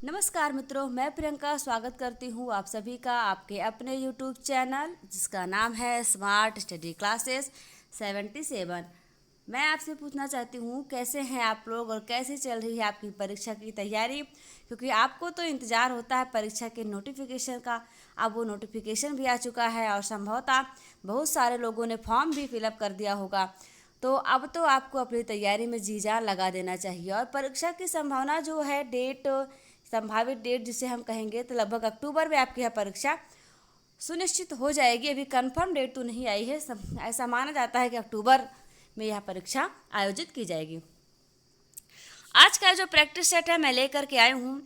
नमस्कार मित्रों, मैं प्रियंका स्वागत करती हूँ आप सभी का आपके अपने YouTube चैनल जिसका नाम है स्मार्ट स्टडी क्लासेस 77। मैं आपसे पूछना चाहती हूँ कैसे हैं आप लोग और कैसे चल रही है आपकी परीक्षा की तैयारी, क्योंकि आपको तो इंतज़ार होता है परीक्षा के नोटिफिकेशन का। अब वो नोटिफिकेशन भी आ चुका है और संभवतः बहुत सारे लोगों ने फॉर्म भी फिलअप कर दिया होगा। तो अब तो आपको अपनी तैयारी में जी जान लगा देना चाहिए और परीक्षा की संभावना जो है संभावित डेट जिसे हम कहेंगे तो लगभग अक्टूबर में आपकी यह परीक्षा सुनिश्चित हो जाएगी। अभी कंफर्म डेट तो नहीं आई है, ऐसा माना जाता है कि अक्टूबर में यह परीक्षा आयोजित की जाएगी। आज का जो प्रैक्टिस सेट है मैं लेकर के आई हूँ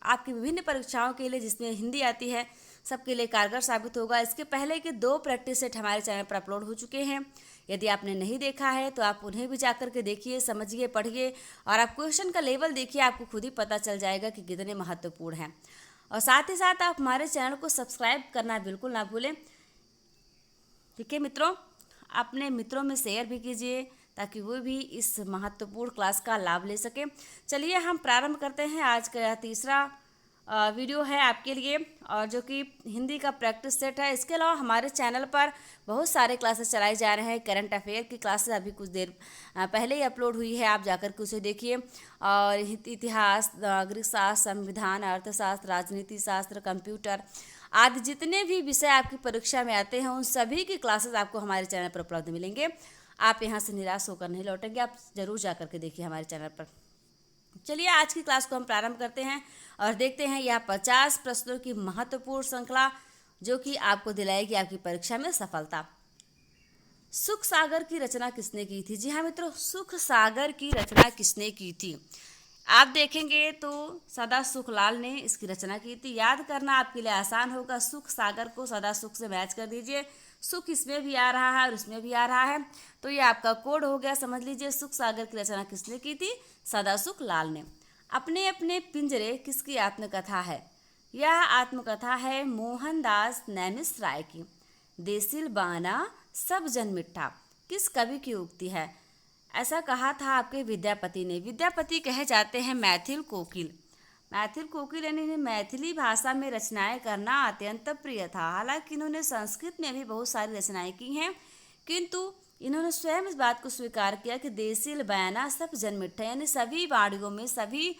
आपकी विभिन्न परीक्षाओं के लिए, जिसमें हिंदी आती है सबके लिए कारगर साबित होगा। इसके पहले के 2 प्रैक्टिस सेट हमारे चैनल पर अपलोड हो चुके हैं। यदि आपने नहीं देखा है तो आप उन्हें भी जाकर के देखिए, समझिए, पढ़िए और आप क्वेश्चन का लेवल देखिए, आपको खुद ही पता चल जाएगा कि कितने महत्वपूर्ण हैं। और साथ ही साथ आप हमारे चैनल को सब्सक्राइब करना बिल्कुल ना भूलें। ठीक है मित्रों, अपने मित्रों में शेयर भी कीजिए ताकि वो भी इस महत्वपूर्ण क्लास का लाभ ले सकें। चलिए हम प्रारंभ करते हैं। आज का तीसरा वीडियो है आपके लिए और जो कि हिंदी का प्रैक्टिस सेट है। इसके अलावा हमारे चैनल पर बहुत सारे क्लासेस चलाए जा रहे हैं। करंट अफेयर की क्लासेस अभी कुछ देर पहले ही अपलोड हुई है, आप जाकर के उसे देखिए। और इतिहास, नागरिक शास्त्र, संविधान, अर्थशास्त्र, राजनीति शास्त्र, कंप्यूटर आदि जितने भी विषय आपकी परीक्षा में आते हैं उन सभी की क्लासेस आपको हमारे चैनल पर उपलब्ध मिलेंगे। आप यहाँ से निराश होकर नहीं लौटेंगे, आप ज़रूर जाकर के देखिए हमारे चैनल पर। चलिए आज की क्लास को हम प्रारंभ करते हैं और देखते हैं यह 50 प्रश्नों की महत्वपूर्ण श्रृंखला जो कि आपको दिलाएगी आपकी परीक्षा में सफलता। सुख सागर की रचना किसने की थी? जी हाँ मित्रों, सुख सागर की रचना किसने की थी? आप देखेंगे तो सदा सुखलाल ने इसकी रचना की थी। याद करना आपके लिए आसान होगा। सुख सागर को सदा सुख से मैच कर दीजिए। सुख इसमें भी आ रहा है और इसमें भी आ रहा है, तो ये आपका कोड हो गया। समझ लीजिए सुख सागर की रचना किसने की थी? सदा सुख लाल ने। अपने अपने पिंजरे किसकी आत्मकथा है? यह आत्मकथा है मोहनदास नैमिष की। देसिल बाना सब जन मिठा किस कवि की उक्ति है? ऐसा कहा था आपके विद्यापति ने। विद्यापति कहे जाते हैं मैथिल कोकिल। मैथिल कोकिल यानी इन्हें मैथिली भाषा में रचनाएं करना अत्यंत प्रिय था। हालांकि इन्होंने संस्कृत में भी बहुत सारी रचनाएं की हैं, किंतु इन्होंने स्वयं इस बात को स्वीकार किया कि देसिल बयाना सब जनमिठा, यानी सभी वाणियों में, सभी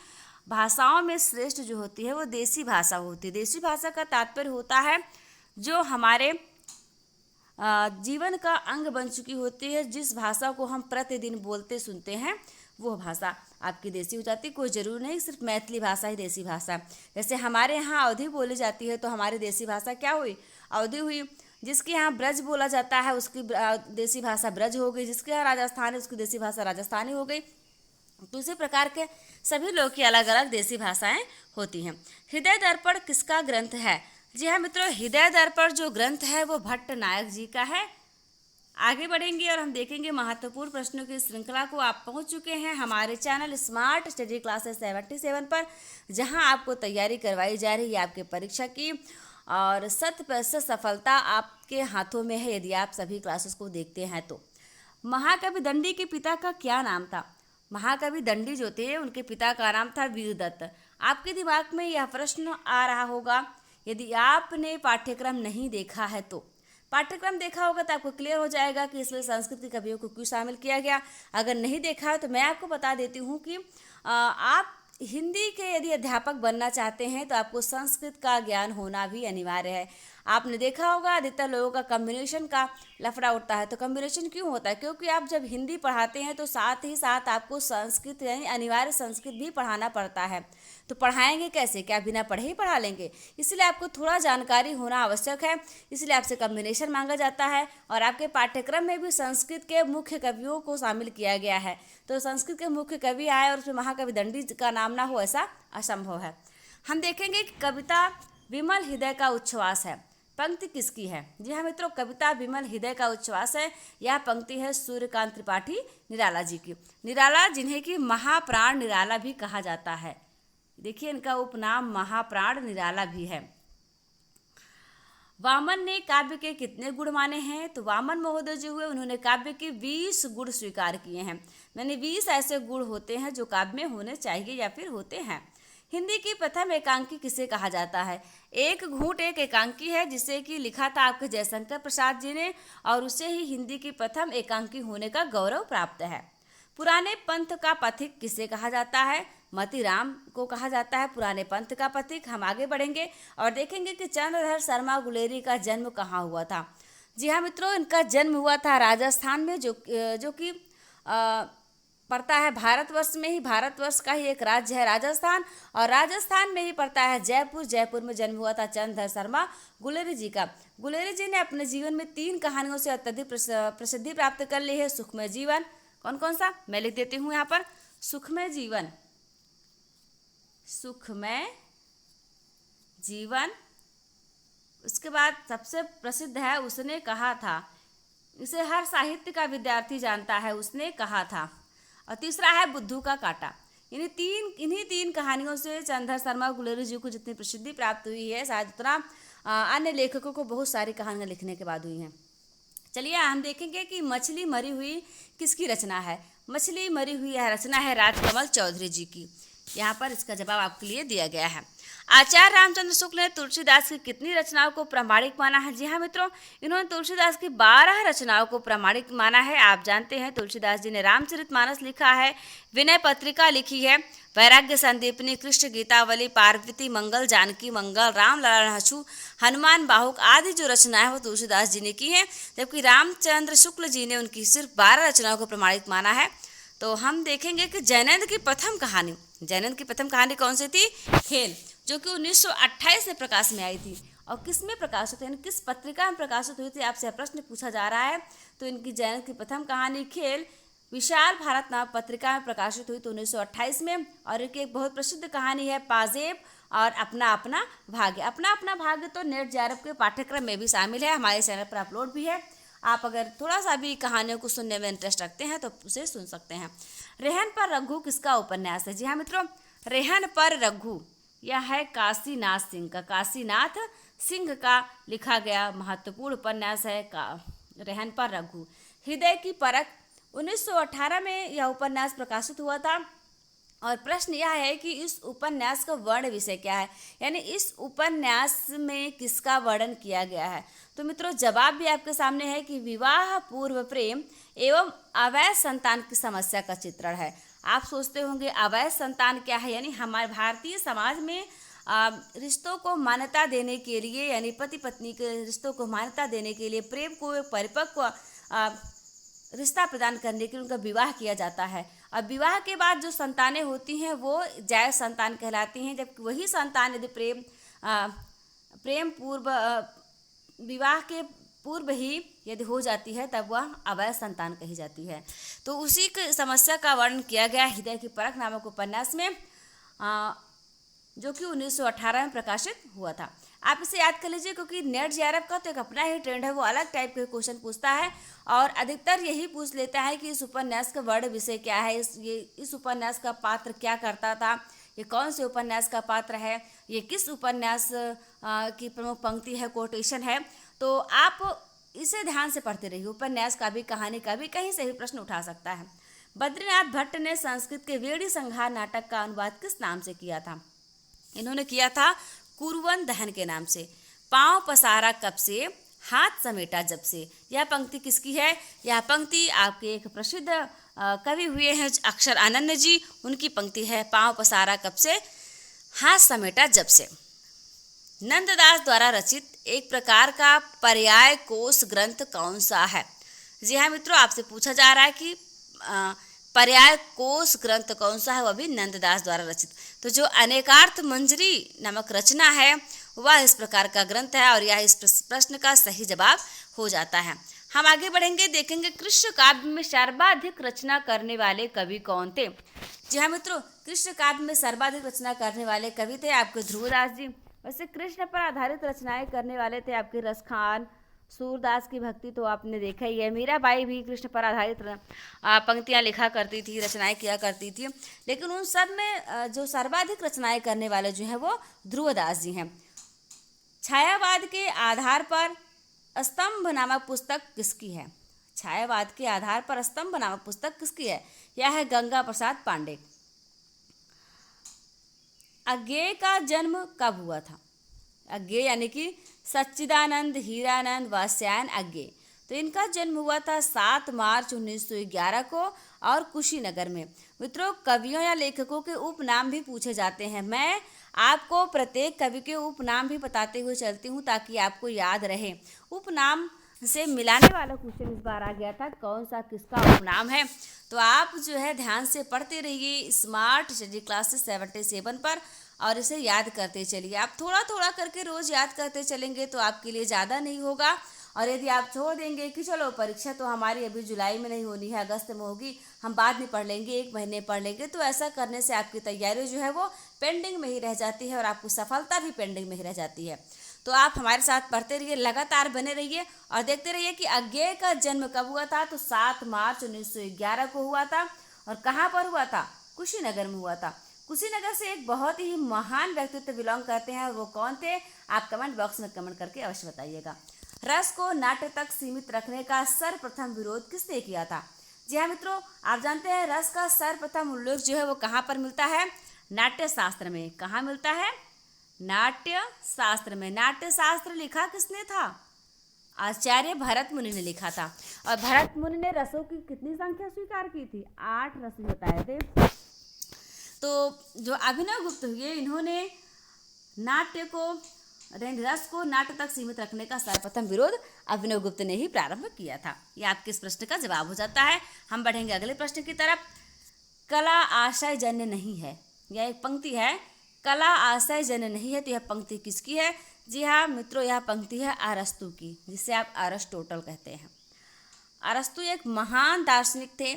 भाषाओं में श्रेष्ठ जो होती है वो देसी भाषा होती है। देसी भाषा का तात्पर्य होता है जो हमारे जीवन का अंग बन चुकी होती है। जिस भाषा को हम प्रतिदिन बोलते सुनते हैं वो भाषा आपकी देसी हो जाती है। कोई जरूरी नहीं सिर्फ मैथिली भाषा ही देसी भाषा। जैसे हमारे यहाँ अवधी बोली जाती है तो हमारी देसी भाषा क्या हुई? अवधी हुई। जिसके यहाँ ब्रज बोला जाता है उसकी देसी भाषा ब्रज हो गई। जिसके यहाँ राजस्थान है उसकी देसी भाषा राजस्थानी हो गई। तो इसी प्रकार के सभी लोग की अलग अलग देसी भाषाएं होती हैं। हृदय दर्पण किसका ग्रंथ है? जी हाँ मित्रों, हृदय दर्पण जो ग्रंथ है वो भट्ट नायक जी का है। आगे बढ़ेंगे और हम देखेंगे महत्वपूर्ण प्रश्नों की श्रृंखला को। आप पहुंच चुके हैं हमारे चैनल स्मार्ट स्टडी क्लासेस 77 पर, जहां आपको तैयारी करवाई जा रही है आपके परीक्षा की और 100% सफलता आपके हाथों में है यदि आप सभी क्लासेस को देखते हैं तो। महाकवि दंडी के पिता का क्या नाम था? महाकवि दंडी जो थे उनके पिता का नाम था वीरदत्त। आपके दिमाग में यह प्रश्न आ रहा होगा यदि आपने पाठ्यक्रम नहीं देखा है तो। पाठ्यक्रम देखा होगा तो आपको क्लियर हो जाएगा कि इसमें संस्कृत के कवियों को क्यों शामिल किया गया। अगर नहीं देखा है तो मैं आपको बता देती हूँ कि आप हिंदी के यदि अध्यापक बनना चाहते हैं तो आपको संस्कृत का ज्ञान होना भी अनिवार्य है। आपने देखा होगा अधिकतर लोगों का कम्बिनेशन का लफड़ा उठता है। तो कम्बिनेशन क्यों होता है? क्योंकि आप जब हिंदी पढ़ाते हैं तो साथ ही साथ आपको संस्कृत यानी अनिवार्य संस्कृत भी पढ़ाना पड़ता है। तो पढ़ाएंगे कैसे? क्या बिना पढ़े ही पढ़ा लेंगे? इसलिए आपको थोड़ा जानकारी होना आवश्यक है। इसलिए आपसे कम्बिनेशन मांगा जाता है और आपके पाठ्यक्रम में भी संस्कृत के मुख्य कवियों को शामिल किया गया है। तो संस्कृत के मुख्य कवि आए और उसमें महाकवि दंडी का नाम ना हो ऐसा असंभव है। हम देखेंगे कि कविता विमल हृदय का उच्छ्वास है पंक्ति किसकी है? जी हाँ मित्रों, कविता विमल हृदय का उच्छ्वास है। यह पंक्ति है सूर्यकांत त्रिपाठी निराला जी की। निराला जिन्हें कि महाप्राण निराला भी कहा जाता है। देखिए इनका उपनाम महाप्राण निराला भी है। वामन ने काव्य के कितने गुण माने हैं? तो वामन महोदय जो हुए उन्होंने काव्य के 20 गुण स्वीकार किए हैं। मैंने 20 ऐसे गुण होते हैं जो काव्य में होने चाहिए या फिर होते हैं। हिंदी की प्रथम एकांकी किसे कहा जाता है? एक घूंट एक एकांकी है जिसे कि लिखा था आपके जयशंकर प्रसाद जी ने, और उसे ही हिंदी की प्रथम एकांकी होने का गौरव प्राप्त है। पुराने पंथ का पथिक किसे कहा जाता है? मतीराम को कहा जाता है पुराने पंथ का पथिक। हम आगे बढ़ेंगे और देखेंगे कि चंद्रधर शर्मा गुलेरी का जन्म कहाँ हुआ था। जी हाँ मित्रों, इनका जन्म हुआ था राजस्थान में, जो कि पड़ता है भारतवर्ष में ही, भारतवर्ष का ही एक राज्य है राजस्थान, और राजस्थान में ही पड़ता है जयपुर। जयपुर में जन्म हुआ था चंद्रधर शर्मा गुलेरी जी का। गुलेरी जी ने अपने जीवन में 3 कहानियों से अत्यधिक प्रसिद्धि प्राप्त कर ली है। सुखमय जीवन, कौन कौन सा मैं लिख देती हूँ यहाँ पर। सुखमय जीवन, सुखमय जीवन। उसके बाद सबसे प्रसिद्ध है उसने कहा था, इसे हर साहित्य का विद्यार्थी जानता है, उसने कहा था। और तीसरा है बुद्धू का कांटा। इन्हीं तीन कहानियों से चंद्रधर शर्मा गुलेरी जी को जितनी प्रसिद्धि प्राप्त हुई है, शायद उतना अन्य लेखकों को बहुत सारी कहानियाँ लिखने के बाद हुई हैं। चलिए हम देखेंगे कि मछली मरी हुई किसकी रचना है। मछली मरी हुई यह रचना है राजकमल चौधरी जी की। यहाँ पर इसका जवाब आपके लिए दिया गया है। आचार्य रामचंद्र शुक्ल ने तुलसीदास की कितनी रचनाओं को प्रामाणिक माना है? जी हाँ मित्रों, इन्होंने तुलसीदास की 12 रचनाओं को प्रामाणिक माना है। आप जानते हैं तुलसीदास जी ने रामचरितमानस लिखा है, विनय पत्रिका लिखी है, वैराग्य संदीपनी, कृष्ण गीतावली, पार्वती मंगल, जानकी मंगल, राम लला हंसू, हनुमान बाहुक आदि जो रचनाएं वो तुलसीदास जी ने की हैं, जबकि रामचंद्र शुक्ल जी ने उनकी सिर्फ 12 रचनाओं को प्रमाणित माना है। तो हम देखेंगे कि जैनंद की प्रथम कहानी कौन सी थी? खेल, जो कि 1928 में प्रकाश में आई थी। और किस में प्रकाशित यानी किस पत्रिका में प्रकाशित हुई थी, आपसे प्रश्न पूछा जा रहा है। तो इनकी जैनंद की प्रथम कहानी खेल विशाल भारत नाम पत्रिका में प्रकाशित हुई तो 1928 में। और इनकी एक बहुत प्रसिद्ध कहानी है पाजेब और अपना अपना भाग्य। अपना अपना भाग्य तो नेट जेआरएफ के पाठ्यक्रम में भी शामिल है, हमारे चैनल पर अपलोड भी है। आप अगर थोड़ा सा भी कहानियों को सुनने में इंटरेस्ट रखते हैं तो उसे सुन सकते हैं। रेहन पर रघु किसका उपन्यास है? जी हाँ मित्रों, रेहन पर रघु यह है काशीनाथ सिंह का। काशीनाथ सिंह का लिखा गया महत्वपूर्ण उपन्यास है रेहन पर रघु। हृदय की परख 1918 में यह उपन्यास प्रकाशित हुआ था। और प्रश्न यह है कि इस उपन्यास का वर्ण विषय क्या है, यानी इस उपन्यास में किसका वर्णन किया गया है। तो मित्रों जवाब भी आपके सामने है कि विवाह पूर्व प्रेम एवं अवैध संतान की समस्या का चित्रण है। आप सोचते होंगे अवैध संतान क्या है, यानी हमारे भारतीय समाज में रिश्तों को मान्यता देने के लिए, यानी पति पत्नी के रिश्तों को मान्यता देने के लिए, प्रेम को एक परिपक्व रिश्ता प्रदान करने के लिए उनका विवाह किया जाता है। अब विवाह के बाद जो संतानें होती हैं वो जायज संतान कहलाती हैं, जबकि वही संतान यदि प्रेम पूर्व विवाह के पूर्व ही यदि हो जाती है तब वह अवैध संतान कही जाती है। तो उसी की समस्या का वर्णन किया गया हृदय की परख नामक उपन्यास में, जो कि 1918 में प्रकाशित हुआ था। आप इसे याद कर लीजिए, क्योंकि नेट जेआरएफ का तो एक अपना ही ट्रेंड है, वो अलग टाइप के क्वेश्चन पूछता है और अधिकतर यही पूछ लेता है कि इस उपन्यास का वर्ण विषय क्या है, इस उपन्यास का पात्र क्या करता था, ये कौन से उपन्यास का पात्र है, ये किस उपन्यास की प्रमुख पंक्ति है, कोटेशन है। तो आप इसे ध्यान से पढ़ते रहिए। उपन्यास का भी, कहानी का भी, कहीं से भी प्रश्न उठा सकता है। बद्रीनाथ भट्ट ने संस्कृत के वेड़ी संहार नाटक का अनुवाद किस नाम से किया था? इन्होंने किया था कुरुवन दहन के नाम से। पांव पसारा कब से, हाथ समेटा जब से। यह पंक्ति किसकी है? यह पंक्ति आपके एक प्रसिद्ध कवि हुए हैं अक्षर आनंद जी, उनकी पंक्ति है, पांव पसारा कब से, हाथ समेटा जब से। नंददास द्वारा रचित एक प्रकार का पर्याय कोश ग्रंथ कौन सा है? जी हाँ मित्रों, आपसे पूछा जा रहा है कि पर्याय कोश ग्रंथ कौन सा है, वह भी नंददास द्वारा रचित। तो जो अनेकार्थ मंजरी नामक रचना है वह इस प्रकार का ग्रंथ है और यह इस प्रश्न का सही जवाब हो जाता है। हम आगे बढ़ेंगे, देखेंगे कृष्ण काव्य में सर्वाधिक रचना करने वाले कवि कौन थे। जी हाँ मित्रों, कृष्ण काव्य में सर्वाधिक रचना करने वाले कवि थे आपके ध्रुवदास जी। वैसे कृष्ण पर आधारित रचनाएं करने वाले थे आपके रसखान, सूरदास की भक्ति तो आपने देखा ही है, मीराबाई भी कृष्ण पर आधारित पंक्तियाँ लिखा करती थी, रचनाएं किया करती थी। लेकिन उन सब में जो सर्वाधिक रचनाएं करने वाले जो हैं वो ध्रुवदास जी हैं। छायावाद के आधार पर स्तंभ नामक पुस्तक किसकी है? छायावाद के आधार पर स्तंभ नामक पुस्तक किसकी है? यह है गंगा प्रसाद पांडे। अज्ञेय का जन्म कब हुआ था? अज्ञेय यानी कि सच्चिदानंद हीरानंद वात्स्यायन अज्ञेय, तो इनका जन्म हुआ था 7 मार्च 1911 को और कुशीनगर में। मित्रों, कवियों या लेखकों के उपनाम भी पूछे जाते हैं। मैं आपको प्रत्येक कवि के उपनाम भी बताते हुए चलती हूँ ताकि आपको याद रहे। उपनाम से मिलाने वाला क्वेश्चन इस बार आ गया था, कौन सा किसका उपनाम है। तो आप जो है ध्यान से पढ़ते रहिए स्मार्ट स्टडी क्लासेस 77 पर और इसे याद करते चलिए। आप थोड़ा थोड़ा करके रोज याद करते चलेंगे तो आपके लिए ज़्यादा नहीं होगा। और यदि आप छोड़ देंगे कि चलो परीक्षा तो हमारी अभी जुलाई में नहीं होनी है, अगस्त में होगी, हम बाद में पढ़ लेंगे, एक महीने पढ़ लेंगे, तो ऐसा करने से आपकी तैयारी जो है वो पेंडिंग में ही रह जाती है और आपको सफलता भी पेंडिंग में ही रह जाती है। तो आप हमारे साथ पढ़ते रहिए, लगातार बने रहिए और देखते रहिए कि अज्ञेय का जन्म कब हुआ था। तो 7 मार्च 1911 को हुआ था। और कहाँ पर हुआ था? कुशीनगर में हुआ था। कुशीनगर से एक बहुत ही महान व्यक्तित्व बिलोंग करते हैं, वो कौन थे? आप कमेंट बॉक्स में कमेंट करके अवश्य बताइएगा। रस को नाट्य तक सीमित रखने का सर्वप्रथम विरोध किसने किया था? जी हाँ मित्रों, आप जानते हैं रस का सर्वप्रथम उल्लेख जो है वो कहाँ पर मिलता है? नाट्य शास्त्र में। कहाँ मिलता है? नाट्य शास्त्र में। नाट्य शास्त्र लिखा किसने था? आचार्य भरत मुनि ने लिखा था। और भरत मुनि ने रसों की कितनी संख्या स्वीकार की थी? 8 रस बताए थे। तो जो अभिनव गुप्त हुए, इन्होंने नाट्य को रस को नाट्य तक सीमित रखने का सर्वप्रथम विरोध अभिनव गुप्त ने ही प्रारंभ किया था। यह आपके इस प्रश्न का जवाब हो जाता है। हम बढ़ेंगे अगले प्रश्न की तरफ। कला आशय जन्य नहीं है, यह एक पंक्ति है, कला आशय जन्य नहीं है, तो यह पंक्ति किसकी है? जी हाँ मित्रों, यह पंक्ति है अरस्तु की, जिसे आप अरिस्टोटल कहते हैं। अरस्तु एक महान दार्शनिक थे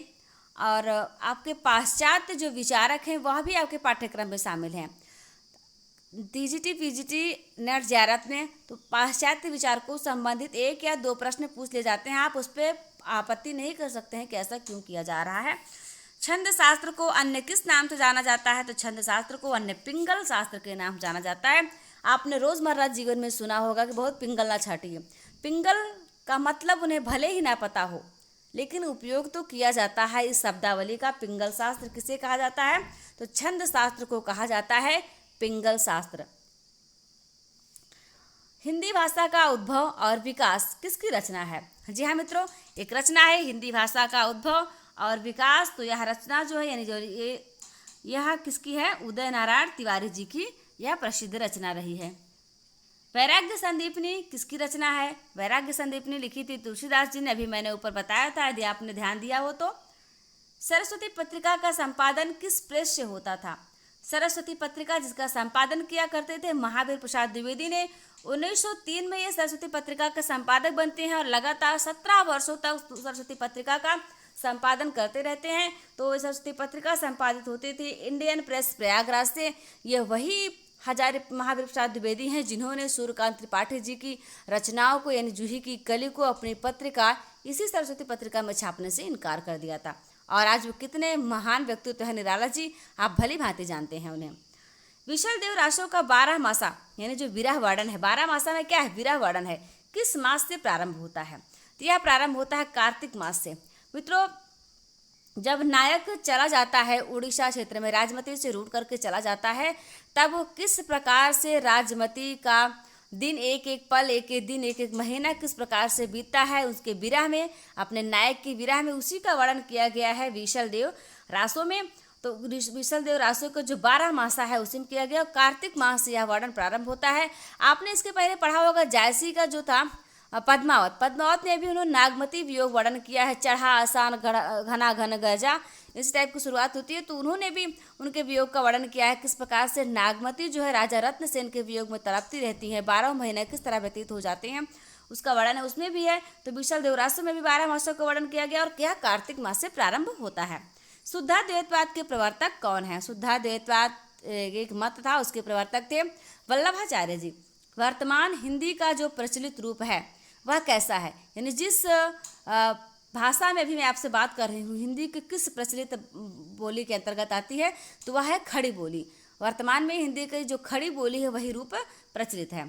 और आपके पाश्चात्य जो विचारक हैं वह भी आपके पाठ्यक्रम में शामिल हैं। टीजीटी पीजीटी नेट ज़ियारत में तो पाश्चात्य विचारकों से संबंधित 1 या 2 प्रश्न पूछ ले जाते हैं। आप उस पर आपत्ति नहीं कर सकते हैं कि ऐसा क्यों किया जा रहा है। छंद शास्त्र को अन्य किस नाम से जाना जाता है? तो छंद शास्त्र को अन्य पिंगल शास्त्र के नाम से जाना जाता है। आपने रोज़मर्रा जीवन में सुना होगा कि बहुत पिंगल ना छाटिए। पिंगल का मतलब उन्हें भले ही ना पता हो, लेकिन उपयोग तो किया जाता है इस शब्दावली का। पिंगल शास्त्र किसे कहा जाता है? तो छंद शास्त्र को कहा जाता है पिंगल शास्त्र। हिंदी भाषा का उद्भव और विकास किसकी रचना है? जी हाँ मित्रों, एक रचना है हिंदी भाषा का उद्भव और विकास। तो यह रचना जो है यानी जो यह किसकी है? उदय नारायण तिवारी जी की यह प्रसिद्ध रचना रही है। वैराग्य संदीपनी किसकी रचना है? वैराग्य संदीपनी लिखी थी तुलसीदास जी ने, अभी मैंने ऊपर बताया था, यदि आपने ध्यान दिया हो तो। सरस्वती पत्रिका का संपादन किस प्रेस से होता था? सरस्वती पत्रिका जिसका संपादन किया करते थे महावीर प्रसाद द्विवेदी ने। 1903 में ये सरस्वती पत्रिका के संपादक बनते हैं और लगातार 17 वर्षों तक सरस्वती पत्रिका का संपादन करते रहते हैं। तो सरस्वती पत्रिका संपादित होती थी इंडियन प्रेस प्रयागराज से। ये वही महावीर प्रसाद द्विवेदी हैं जिन्होंने सूर्यकांत त्रिपाठी जी की रचनाओं को यानी जूही की कली को अपनी पत्रिका इसी सरस्वती पत्रिका में छापने से इनकार कर दिया था। और आज वो कितने महान व्यक्तित्व है निराला जी, आप भली भांति जानते हैं उन्हें। विशल देव रासो का 12 मासा यानी जो विरह वर्णन है, 12 मासा में क्या है? विरह वर्णन है। किस मास से प्रारंभ होता है? तो यह प्रारंभ होता है कार्तिक मास से। मित्रों, जब नायक चला जाता है उड़ीसा क्षेत्र में, राजमती से रूट करके चला जाता है, तब किस प्रकार से राजमती का दिन, एक एक पल, एक एक दिन, एक एक महीना किस प्रकार से बीतता है उसके विरह में, अपने नायक की विरह में, उसी का वर्णन किया गया है विशल देव रासो में। तो विशल देव रासो का जो 12 मासा है उसी में किया गया। कार्तिक मास से यह वर्णन प्रारंभ होता है। आपने इसके पहले पढ़ा होगा जायसी का जो था पद्मावत में भी उन्होंने नागमती वियोग वर्णन किया है। चढ़ा आसान घना घन गजा, इस टाइप की शुरुआत होती है। तो उन्होंने भी उनके वियोग का वर्णन किया है, किस प्रकार से नागमती जो है राजा रत्नसेन के वियोग में तड़पती रहती हैं, 12 महीने किस तरह व्यतीत हो जाते हैं, उसका वर्णन है उसमें भी है। तो विशल देवरासो में भी 12 मासों का वर्णन किया गया और क्या कार्तिक मास से प्रारंभ होता है। शुद्धाद्वैतवाद के प्रवर्तक कौन है? शुद्धाद्वैतवाद एक मत था, उसके प्रवर्तक थे वल्लभाचार्य जी। वर्तमान हिंदी का जो प्रचलित रूप है वह कैसा है? यानी जिस भाषा में अभी मैं आपसे बात कर रही हूँ, हिंदी के किस प्रचलित बोली के अंतर्गत आती है? तो वह है खड़ी बोली। वर्तमान में हिंदी की जो खड़ी बोली है वही रूप प्रचलित है।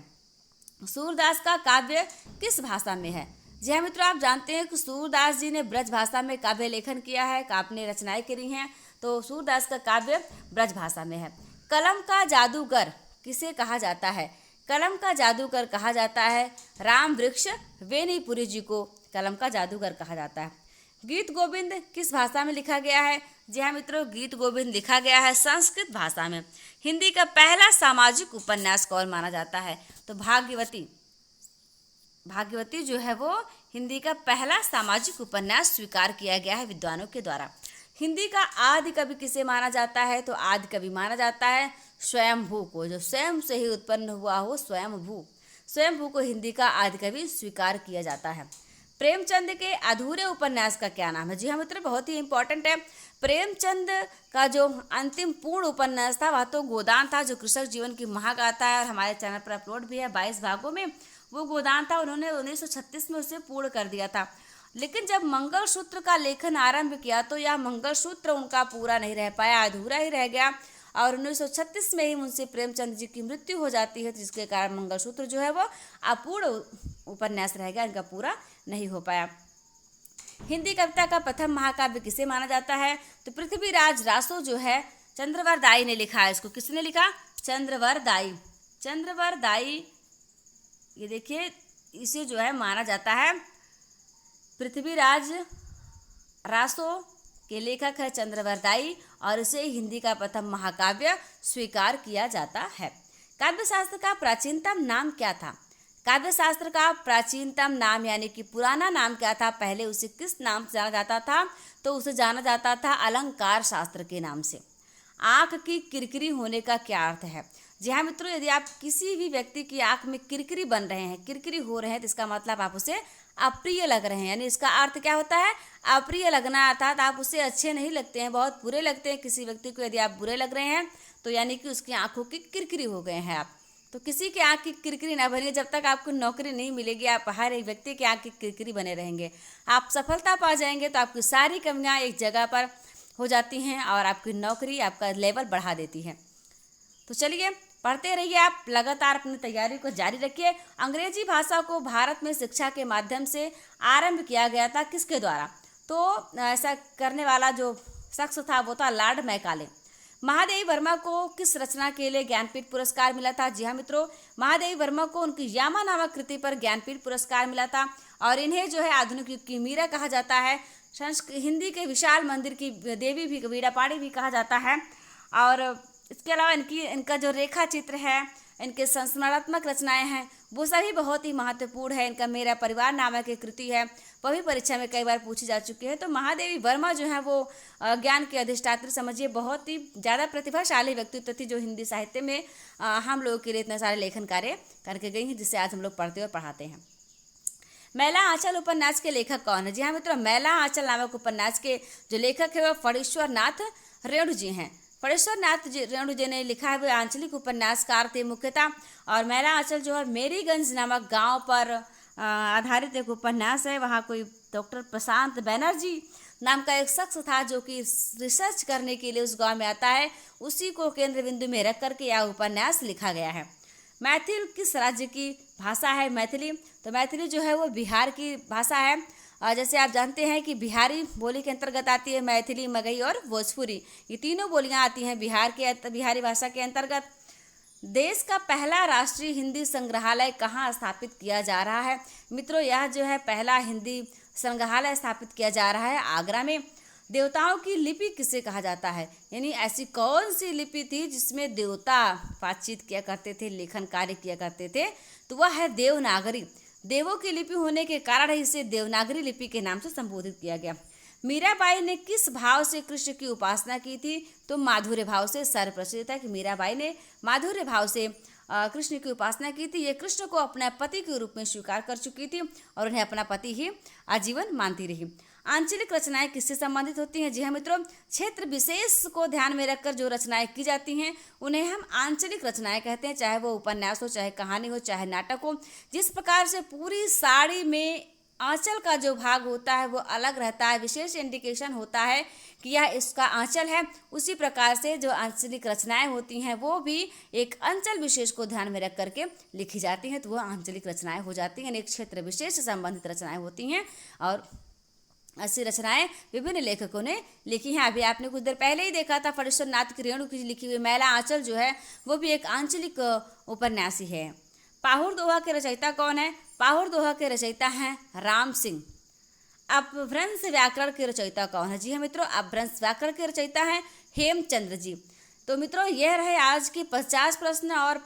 सूरदास का काव्य किस भाषा में है? जी हाँ मित्रों, आप जानते हैं कि सूरदास जी ने ब्रज भाषा में काव्य लेखन किया है, आपने रचनाएं करी हैं। तो सूरदास का काव्य ब्रज भाषा में है। कलम का जादूगर किसे कहा जाता है? कलम का जादूगर कहा जाता है राम वृक्ष वेनीपुरी जी को कलम का जादूगर कहा जाता है। गीत गोविंद किस भाषा में लिखा गया है? जी हाँ मित्रों, गीत गोविंद लिखा गया है संस्कृत भाषा में। हिंदी का पहला सामाजिक उपन्यास कौन माना जाता है? तो भाग्यवती। भाग्यवती जो है वो हिंदी का पहला सामाजिक उपन्यास स्वीकार किया गया है विद्वानों के द्वारा। हिंदी का आदि कवि किसे माना जाता है? तो आदि कवि माना जाता है स्वयंभू को, जो स्वयं से ही उत्पन्न हुआ हो स्वयंभू। स्वयंभू को हिंदी का आदि कवि स्वीकार किया जाता है। प्रेमचंद के अधूरे उपन्यास का क्या नाम है? जी हाँ मित्र, बहुत ही इंपॉर्टेंट है। प्रेमचंद का जो अंतिम पूर्ण उपन्यास था वह तो गोदान था, जो कृषक जीवन की महागाथा है और हमारे चैनल पर अपलोड भी है 22 भागों में। वो गोदान था, उन्होंने 1936 में उसे पूर्ण कर दिया था। लेकिन जब मंगलसूत्र का लेखन आरंभ किया तो यह मंगलसूत्र उनका पूरा नहीं रह पाया, अधूरा ही रह गया और 1936 में ही मुंशी प्रेमचंद जी की मृत्यु हो जाती है, जिसके कारण मंगलसूत्र जो है वो अपूर्ण उपन्यास रह गया, इनका पूरा नहीं हो पाया। हिंदी कविता का प्रथम महाकाव्य किसे माना जाता है? तो पृथ्वीराज रासो जो है चंद्रवर दाई ने लिखा है इसको। किसने लिखा? चंद्रवर दाई। चंद्रवर दाई, ये देखिए, इसे जो है माना जाता है पृथ्वीराज रासो के लेखक है चंद्रवर दाई और इसे हिंदी का प्रथम महाकाव्य स्वीकार किया जाता है। काव्यशास्त्र का प्राचीनतम नाम क्या था? काव्यशास्त्र का प्राचीनतम नाम यानी कि पुराना नाम क्या था? पहले उसे किस नाम से जाना जाता था? तो उसे जाना जाता था अलंकार शास्त्र के नाम से। आँख की किरकिरी होने का क्या अर्थ है? जी हाँ मित्रों, यदि आप किसी भी व्यक्ति की आँख में किरकिरी बन रहे हैं, किरकिरी हो रहे हैं, तो इसका मतलब आप उसे अप्रिय लग रहे हैं। यानी इसका अर्थ क्या होता है? अप्रिय लगना, अर्थात आप उसे अच्छे नहीं लगते हैं, बहुत बुरे लगते हैं। किसी व्यक्ति को यदि आप बुरे लग रहे हैं तो यानी कि उसकी आंखों की किरकिरी हो गए हैं आप। तो किसी की आँख की किरकिरी ना बनिए, जब तक आपको नौकरी नहीं मिलेगी आप हर एक व्यक्ति की आँख की किरकिरी बने रहेंगे। आप सफलता पा जाएंगे तो आपकी सारी कमियाँ एक जगह पर हो जाती हैं और आपकी नौकरी आपका लेवल बढ़ा देती है। तो चलिए पढ़ते रहिए, आप लगातार अपनी तैयारी को जारी रखिए। अंग्रेजी भाषा को भारत में शिक्षा के माध्यम से आरंभ किया गया था किसके द्वारा? तो ऐसा करने वाला जो शख्स था वो था लॉर्ड मैकाले। महादेवी वर्मा को किस रचना के लिए ज्ञानपीठ पुरस्कार मिला था? जी हाँ मित्रों, महादेवी वर्मा को उनकी यामा नामक कृति पर ज्ञानपीठ पुरस्कार मिला था और इन्हें जो है आधुनिक युग की मीरा कहा जाता है। हिंदी के विशाल मंदिर की देवी भी वीणा पाणी भी कहा जाता है। और इसके अलावा इनका जो रेखा चित्र है, इनके संस्मरणात्मक रचनाएं हैं, वो सभी बहुत ही महत्वपूर्ण है। इनका मेरा परिवार नामक एक कृति है, वह भी परीक्षा में कई बार पूछी जा चुकी है। तो महादेवी वर्मा जो है वो ज्ञान की अधिष्ठात्री समझिए, बहुत ही ज़्यादा प्रतिभाशाली व्यक्तित्व थी, जो हिंदी साहित्य में हम लोगों के लिए इतने सारे लेखन कार्य करके गई हैं, जिससे आज हम लोग पढ़ते और पढ़ाते हैं। मैला आंचल उपन्यास के लेखक कौन है? जी हाँ मित्रों, मैला आंचल नामक उपन्यास के जो लेखक है वह फणीश्वर नाथ रेणु जी हैं। फणीश्वर नाथ रेणु जी ने लिखा है, वे आंचलिक उपन्यासकार थे मुख्यतः। और मैला आंचल जो है मेरीगंज नामक गांव पर आधारित एक उपन्यास है। वहाँ कोई डॉक्टर प्रशांत बैनर्जी नाम का एक शख्स था जो कि रिसर्च करने के लिए उस गांव में आता है, उसी को केंद्र बिंदु में रख करके यह उपन्यास लिखा गया है। मैथिल किस राज्य की भाषा है? मैथिली, तो मैथिली जो है वो बिहार की भाषा है। जैसे आप जानते हैं कि बिहारी बोली के अंतर्गत आती है मैथिली, मगही और भोजपुरी, ये तीनों बोलियां आती हैं बिहारी भाषा के अंतर्गत। देश का पहला राष्ट्रीय हिंदी संग्रहालय कहाँ स्थापित किया जा रहा है? मित्रों, यह जो है पहला हिंदी संग्रहालय स्थापित किया जा रहा है आगरा में। देवताओं की लिपि किसे कहा जाता है? यानी ऐसी कौन सी लिपि थी जिसमें देवता बातचीत किया करते थे, लेखन कार्य किया करते थे? तो वह है देवनागरी। देवों की लिपि होने के कारण इसे देवनागरी लिपि के नाम से संबोधित किया गया। मीराबाई ने किस भाव से कृष्ण की उपासना की थी? तो माधुर्य भाव से। सर्वप्रसिद्ध है कि मीराबाई ने माधुर्य भाव से कृष्ण की उपासना की थी। ये कृष्ण को अपने पति के रूप में स्वीकार कर चुकी थी और उन्हें अपना पति ही आजीवन मानती रही। आंचलिक रचनाएं किससे संबंधित होती हैं? जी हाँ मित्रों, क्षेत्र विशेष को ध्यान में रखकर जो रचनाएं की जाती हैं उन्हें हम आंचलिक रचनाएं कहते हैं, चाहे वो उपन्यास हो, चाहे कहानी हो, चाहे नाटक हो। जिस प्रकार से पूरी साड़ी में आंचल का जो भाग होता है वो अलग रहता है, विशेष इंडिकेशन होता है कि यह इसका आंचल है, उसी प्रकार से जो आंचलिक रचनाएं होती हैं वो भी एक अंचल विशेष को ध्यान में रख करके लिखी जाती हैं, तो वो आंचलिक रचनाएं हो जाती हैं। एक क्षेत्र विशेष से संबंधित रचनाएं होती हैं और 80 रचनाएं विभिन्न लेखकों ने लिखी हैं। अभी आपने कुछ देर पहले ही देखा था फणीश्वर नाथ की रेणु की लिखी हुई मैला आंचल जो है वो भी एक आंचलिक उपन्यासी है। पाहुर दोहा के रचयिता कौन है? पाहुर दोहा के रचयिता हैं राम सिंह। अपभ्रंश व्याकरण के रचयिता कौन है? जी हाँ मित्रों, अपभ्रंश व्याकरण के रचयिता हैं हेमचंद्र जी। तो मित्रों यह रहे आज के 50 प्रश्न और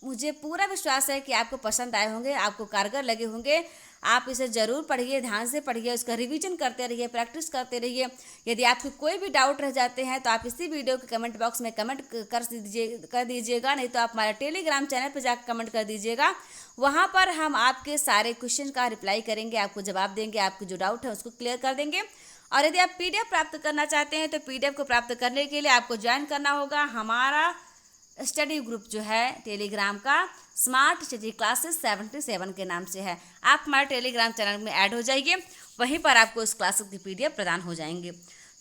मुझे पूरा विश्वास है कि आपको पसंद आए होंगे, आपको कारगर लगे होंगे। आप इसे ज़रूर पढ़िए, ध्यान से पढ़िए, उसका रिवीजन करते रहिए, प्रैक्टिस करते रहिए। यदि आपको कोई भी डाउट रह जाते हैं तो आप इसी वीडियो के कमेंट बॉक्स में कमेंट कर दीजिएगा, नहीं तो आप हमारे टेलीग्राम चैनल पर जाकर कमेंट कर दीजिएगा। वहाँ पर हम आपके सारे क्वेश्चन का रिप्लाई करेंगे, आपको जवाब देंगे, आपको जो डाउट है उसको क्लियर कर देंगे। और यदि आप PDF प्राप्त करना चाहते हैं तो PDF को प्राप्त करने के लिए आपको ज्वाइन करना होगा हमारा स्टडी ग्रुप जो है टेलीग्राम का, स्मार्ट स्टडी क्लासेस 77 के नाम से है। आप हमारे टेलीग्राम चैनल में ऐड हो जाइए, वहीं पर आपको इस क्लास की PDF प्रदान हो जाएंगे।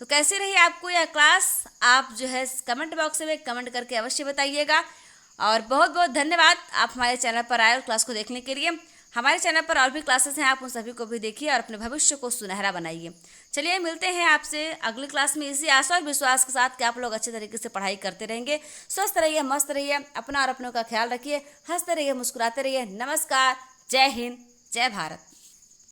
तो कैसे रही आपको यह क्लास, आप जो है कमेंट बॉक्स में कमेंट करके अवश्य बताइएगा। और बहुत बहुत धन्यवाद आप हमारे चैनल पर आए और क्लास को देखने के लिए। हमारे चैनल पर और भी क्लासेस हैं, आप उन सभी को भी देखिए और अपने भविष्य को सुनहरा बनाइए। चलिए मिलते हैं आपसे अगली क्लास में इसी आशा और विश्वास के साथ कि आप लोग अच्छे तरीके से पढ़ाई करते रहेंगे। स्वस्थ रहिए, मस्त रहिए, अपना और अपनों का ख्याल रखिए, हंसते रहिए, मुस्कुराते रहिए। नमस्कार, जय हिंद, जय भारत।